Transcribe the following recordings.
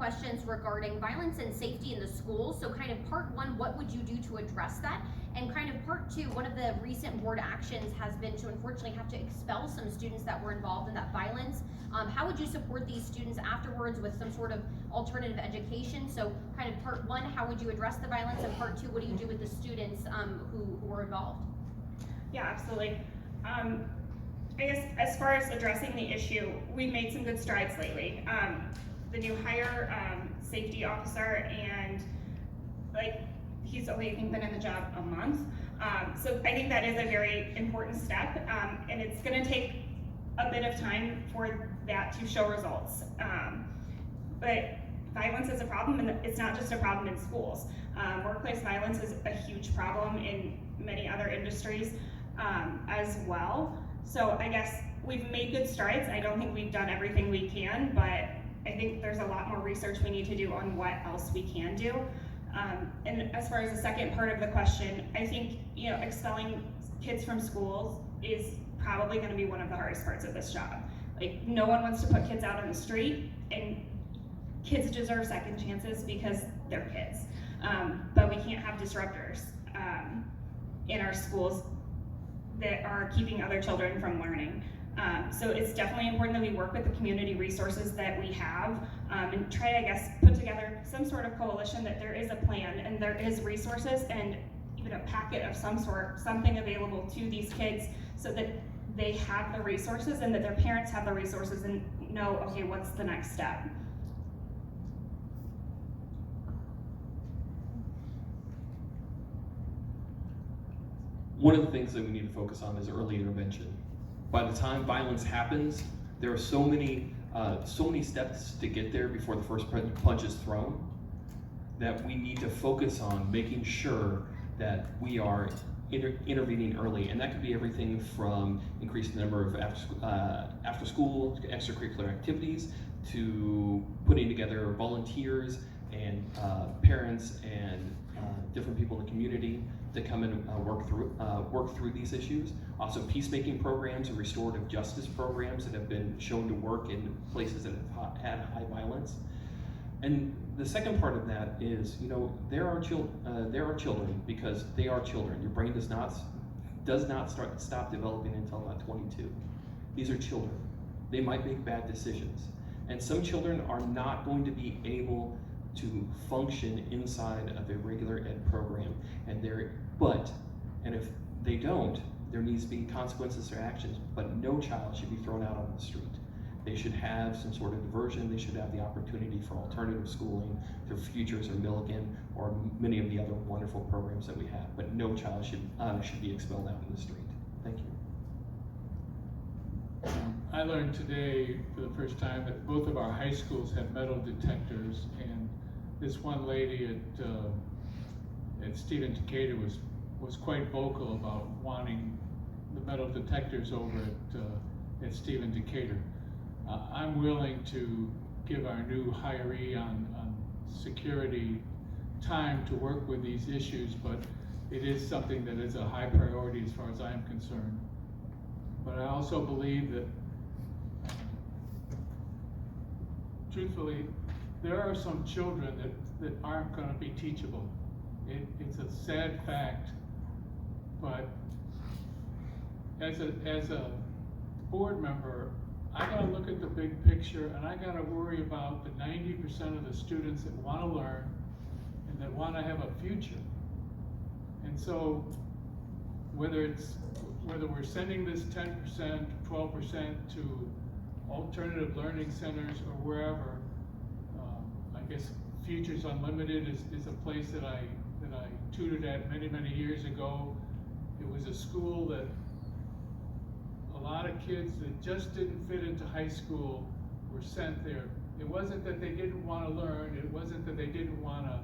questions regarding violence and safety in the schools. So kind of part one, what would you do to address that? And kind of part two, one of the recent board actions has been to unfortunately have to expel some students that were involved in that violence. How would you support these students afterwards with some sort of alternative education? So kind of part one, how would you address the violence? And part two, what do you do with the students who were involved? Yeah, absolutely. I guess as far as addressing the issue, we've made some good strides lately. The new hire safety officer, and like he's only been in the job a month. So I think that is a very important step, and it's going to take a bit of time for that to show results. But violence is a problem, and it's not just a problem in schools. Workplace violence is a huge problem in many other industries as well. So I guess we've made good strides. I don't think we've done everything we can, but I think there's a lot more research we need to do on what else we can do. And as far as the second part of the question, I think expelling kids from schools is probably going to be one of the hardest parts of this job. Like, no one wants to put kids out on the street, and kids deserve second chances because they're kids. But we can't have disruptors in our schools that are keeping other children from learning. So it's definitely important that we work with the community resources that we have and try, I guess, put together some sort of coalition that there is a plan and there is resources and even a packet of some sort, something available to these kids so that they have the resources and that their parents have the resources and know, okay, what's the next step? One of the things that we need to focus on is early intervention. By the time violence happens, there are so many steps to get there before the first punch is thrown that we need to focus on making sure that we are intervening early. And that could be everything from increasing the number of after school extracurricular activities to putting together volunteers and parents and different people in the community to come and work through these issues. Also, peacemaking programs and restorative justice programs that have been shown to work in places that have had high violence. And the second part of that is, there are children because they are children. Your brain does not stop developing until about 22. These are children. They might make bad decisions, and some children are not going to be able to function inside of a regular ed program, and if they don't, there needs to be consequences for actions, but no child should be thrown out on the street. They should have some sort of diversion. They should have the opportunity for alternative schooling through Futures or Milligan or many of the other wonderful programs that we have, but no child should be expelled out in the street. Thank you. I learned today for the first time that both of our high schools have metal detectors, and this one lady at Stephen Decatur was quite vocal about wanting the metal detectors over at Stephen Decatur. I'm willing to give our new hiree on security time to work with these issues, but it is something that is a high priority as far as I'm concerned. But I also believe that, truthfully, there are some children that aren't going to be teachable. It's a sad fact, but as a board member, I gotta look at the big picture, and I gotta worry about the 90% of the students that wanna learn and that wanna have a future. And so, whether we're sending this 10%, 12% to alternative learning centers or wherever, I guess Futures Unlimited is a place that I tutored at many years ago. It was a school that a lot of kids that just didn't fit into high school were sent there. It wasn't that they didn't want to learn, it wasn't that they didn't want to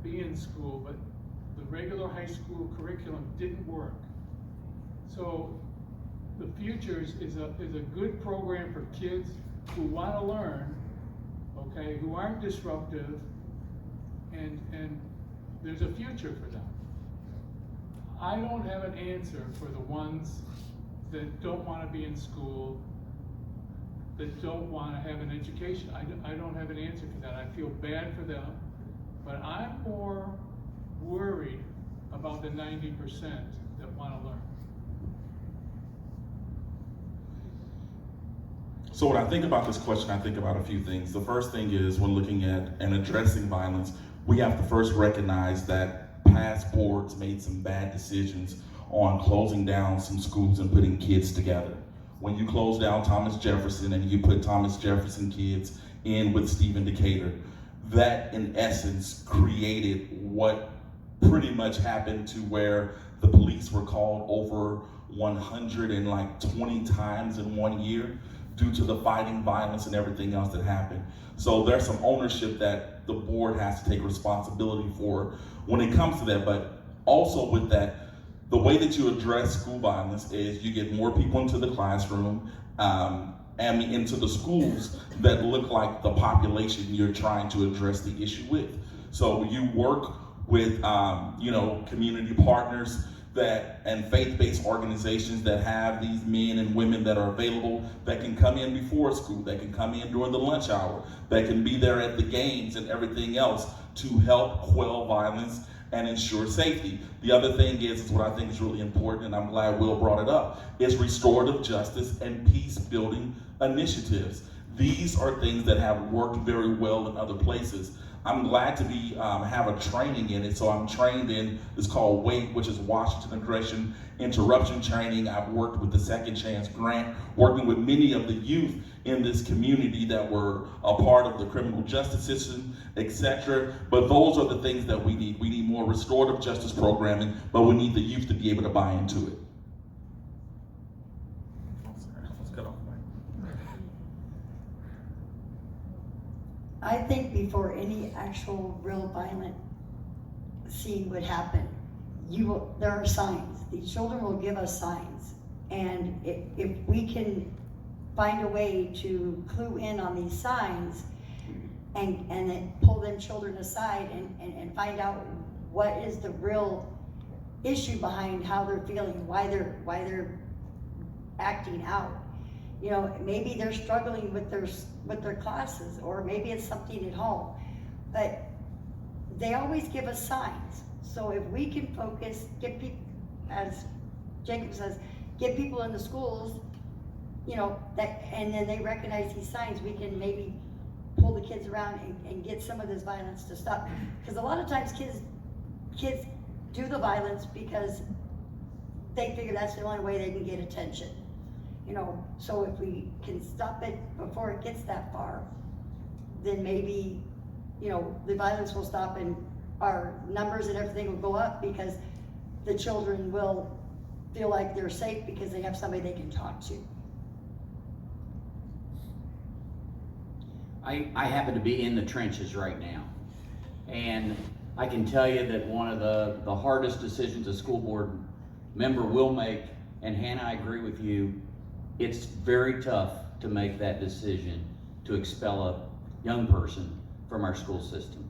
be in school, but the regular high school curriculum didn't work. So the Futures is a good program for kids who want to learn, okay, who aren't disruptive, and there's a future for them. I don't have an answer for the ones that don't want to be in school. that don't want to have an education. I don't have an answer for that. I feel bad for them, but I'm more worried about the 90% that want to learn. So when I think about this question, I think about a few things. The first thing is, when looking at and addressing violence, we have to first recognize that past boards made some bad decisions on closing down some schools and putting kids together. When you close down Thomas Jefferson and you put Thomas Jefferson kids in with Stephen Decatur, that in essence created what pretty much happened, to where the police were called over 120 times in 1 year due to the fighting, violence, and everything else that happened. So there's some ownership that the board has to take responsibility for when it comes to that. But also with that, the way that you address school violence is you get more people into the classroom and into the schools that look like the population you're trying to address the issue with. So you work with community partners and faith-based organizations that have these men and women that are available, that can come in before school, that can come in during the lunch hour, that can be there at the games and everything else to help quell violence and ensure safety. The other thing is what I think is really important, and I'm glad Will brought it up, is restorative justice and peace-building initiatives. These are things that have worked very well in other places. I'm glad to be have a training in it. So I'm trained in, it's called WAIT, which is Washington Aggression Interruption Training. I've worked with the Second Chance Grant, working with many of the youth in this community that were a part of the criminal justice system, etc. But those are the things that we need. We need more restorative justice programming, but we need the youth to be able to buy into it. Let's cut off. I think before any actual real violent scene would happen, there are signs. These children will give us signs. And if we can find a way to clue in on these signs and then pull them children aside and find out what is the real issue behind how they're feeling, why they're acting out. You know, maybe they're struggling with their classes, or maybe it's something at home, but they always give us signs. So if we can focus, get people, as Jacob says, get people in the schools, you know, and then they recognize these signs, we can maybe pull the kids around and get some of this violence to stop. Because a lot of times kids do the violence because they figure that's the only way they can get attention. You know, so if we can stop it before it gets that far, then maybe, you know, the violence will stop and our numbers and everything will go up, because the children will feel like they're safe because they have somebody they can talk to. I happen to be in the trenches right now, and I can tell you that one of the hardest decisions a school board member will make, and Hannah, I agree with you, it's very tough to make that decision to expel a young person from our school system.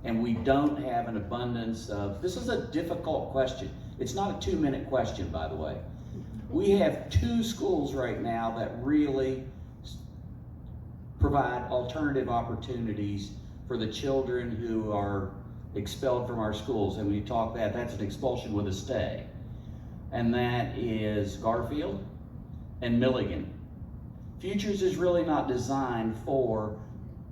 And we don't have an abundance of, this is a difficult question. It's not a 2-minute question, by the way. We have 2 schools right now that really provide alternative opportunities for the children who are expelled from our schools. And when you talk that's an expulsion with a stay. And that is Garfield and Milligan. Futures is really not designed for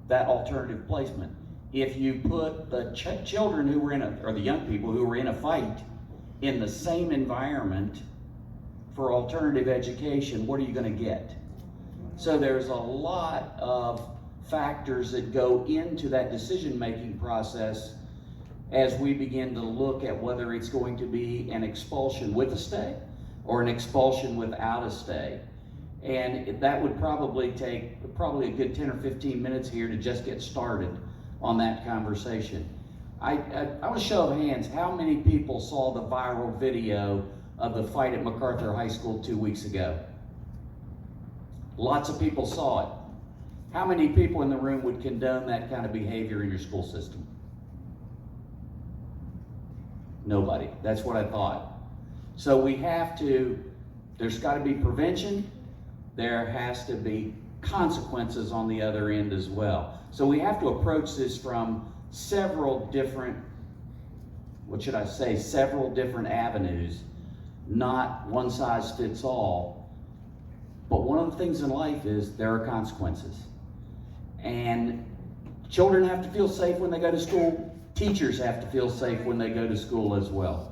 that alternative placement. If you put the children who were or the young people who were in a fight in the same environment for alternative education, what are you going to get? So there's a lot of factors that go into that decision-making process as we begin to look at whether it's going to be an expulsion with a stay or an expulsion without a stay. And that would probably take a good 10 or 15 minutes here to just get started on that conversation. I want to show of hands, how many people saw the viral video of the fight at MacArthur High School 2 weeks ago? Lots of people saw it. How many people in the room would condone that kind of behavior in your school system? Nobody. That's what I thought. So we have to, there's got to be prevention. There has to be consequences on the other end as well. So we have to approach this from several different, several different avenues, not one size fits all. But one of the things in life is there are consequences. And children have to feel safe when they go to school. Teachers have to feel safe when they go to school as well.